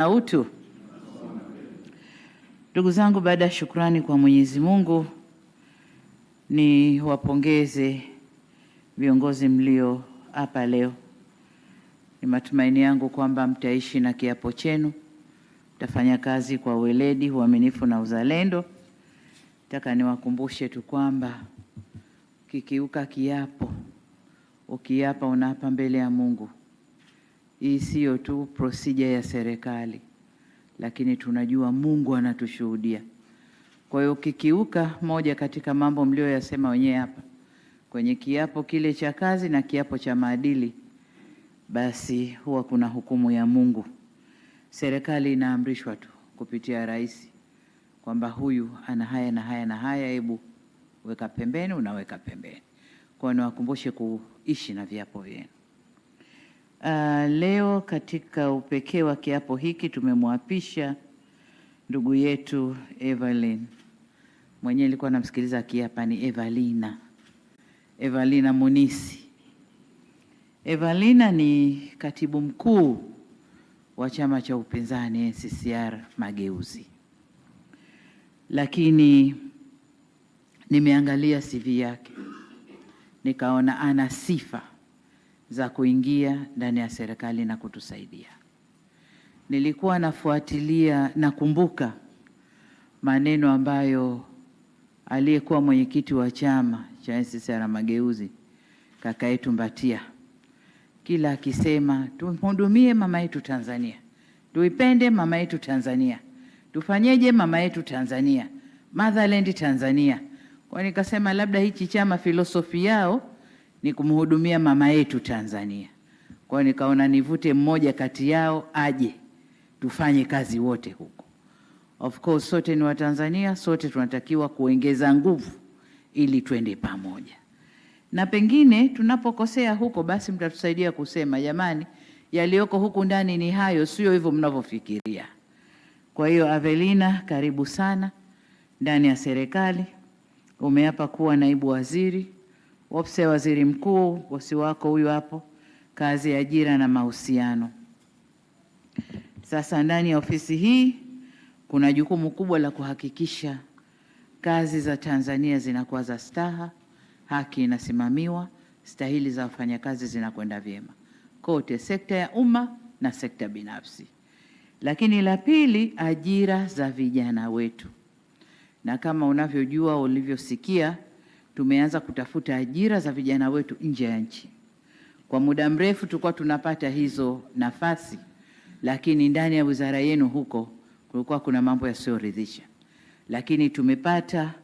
na utu. Ndugu zangu, baada ya shukrani kwa Mwenyezi Mungu, ni wapongeze viongozi mlio hapa leo. Ni matumaini yangu kwamba mtaishi na kiapo chenu, mtafanya kazi kwa weledi, uaminifu na uzalendo. Nataka niwakumbushe tu kwamba kikiuka kiapo, ukiapa unaapa mbele ya Mungu. Hii sio tu procedure ya serikali, lakini tunajua Mungu anatushuhudia. Kwa hiyo ukikiuka moja katika mambo mlioyasema wenyewe hapa kwenye kiapo kile cha kazi na kiapo cha maadili, basi huwa kuna hukumu ya Mungu. Serikali inaamrishwa tu kupitia rais kwamba huyu ana haya na haya na haya, hebu weka pembeni, unaweka pembeni. Kwa hiyo niwakumbushe kuishi na viapo vyenu. Leo katika upekee wa kiapo hiki tumemwapisha ndugu yetu Evelyn. Mwenyewe nilikuwa namsikiliza akiapa ni Evelina Munisi. Evelina ni katibu mkuu wa chama cha upinzani NCCR Mageuzi. Lakini nimeangalia CV yake nikaona ana sifa za kuingia ndani ya serikali na kutusaidia. Nilikuwa nafuatilia, nakumbuka maneno ambayo aliyekuwa mwenyekiti wa chama cha NCCR Mageuzi, kaka yetu Mbatia, kila akisema tumhudumie mama yetu Tanzania, tuipende mama yetu Tanzania, tufanyeje mama yetu Tanzania, motherland Tanzania. Kwa nikasema labda hichi chama filosofi yao ni kumhudumia mama yetu Tanzania. Kwa nikaona nivute mmoja kati yao aje tufanye kazi wote huko. Of course sote ni Watanzania, sote tunatakiwa kuongeza nguvu ili twende pamoja. Na pengine tunapokosea huko, basi mtatusaidia kusema jamani, yaliyoko huku ndani ni hayo, sio hivyo mnavyofikiria. Kwa hiyo Evelina, karibu sana ndani ya serikali. Umeapa kuwa naibu waziri, ofisi ya waziri mkuu, bosi wako huyu hapo, kazi ya ajira na mahusiano. Sasa ndani ya ofisi hii kuna jukumu kubwa la kuhakikisha kazi za Tanzania zinakuwa za staha, haki inasimamiwa, stahili za wafanyakazi zinakwenda vyema kote, sekta ya umma na sekta binafsi. Lakini la pili, ajira za vijana wetu. Na kama unavyojua, ulivyosikia, tumeanza kutafuta ajira za vijana wetu nje ya nchi. Kwa muda mrefu tulikuwa tunapata hizo nafasi, lakini ndani ya wizara yenu huko kulikuwa kuna mambo yasiyoridhisha. Lakini tumepata,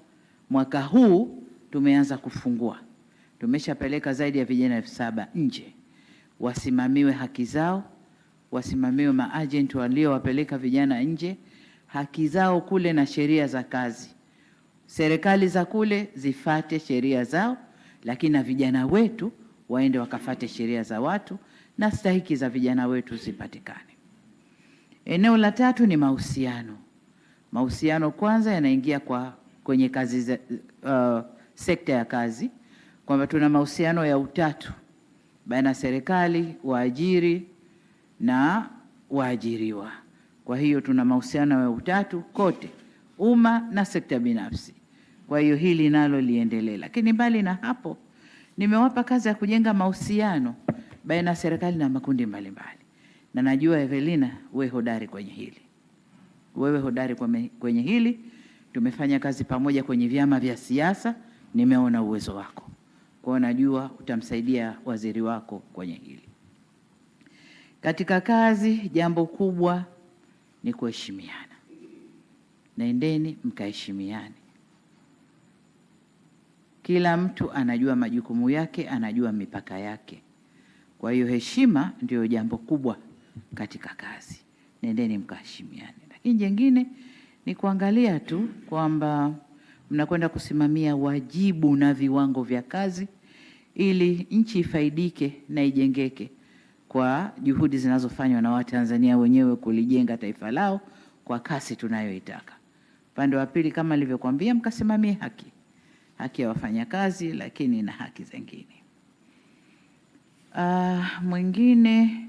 mwaka huu tumeanza kufungua. Tumeshapeleka zaidi ya vijana 7,000 nje, wasimamiwe haki zao, wasimamiwe maagent waliowapeleka vijana nje, haki zao kule na sheria za kazi. Serikali za kule zifate sheria zao, lakini na vijana wetu waende wakafate sheria za watu na stahiki za vijana wetu zipatikane. Eneo la tatu ni mahusiano. Mahusiano kwanza yanaingia kwenye kazi za, sekta ya kazi, kwamba tuna mahusiano ya utatu baina serikali, waajiri na waajiriwa. Kwa hiyo tuna mahusiano ya utatu kote, umma na sekta binafsi. Kwa hiyo hili nalo liendelee. Lakini mbali na hapo, nimewapa kazi ya kujenga mahusiano baina ya serikali na makundi mbalimbali. Na najua Evelina, wewe hodari kwenye hili. Wewe hodari kwenye hili. Tumefanya kazi pamoja kwenye vyama vya siasa, nimeona uwezo wako. Kwa hiyo najua utamsaidia waziri wako kwenye hili. Katika kazi, jambo kubwa ni kuheshimiana. Naendeni mkaheshimiane. Kila mtu anajua majukumu yake, anajua mipaka yake. Kwa hiyo heshima ndio jambo kubwa katika kazi. Nendeni mkaheshimiane. Lakini jingine ni kuangalia tu kwamba mnakwenda kusimamia wajibu na viwango vya kazi ili nchi ifaidike na ijengeke kwa juhudi zinazofanywa na Watanzania wenyewe kulijenga taifa lao kwa kasi tunayoitaka. Upande wa pili, kama nilivyokuambia, mkasimamie haki ya wafanyakazi, lakini na haki zingine. Mwingine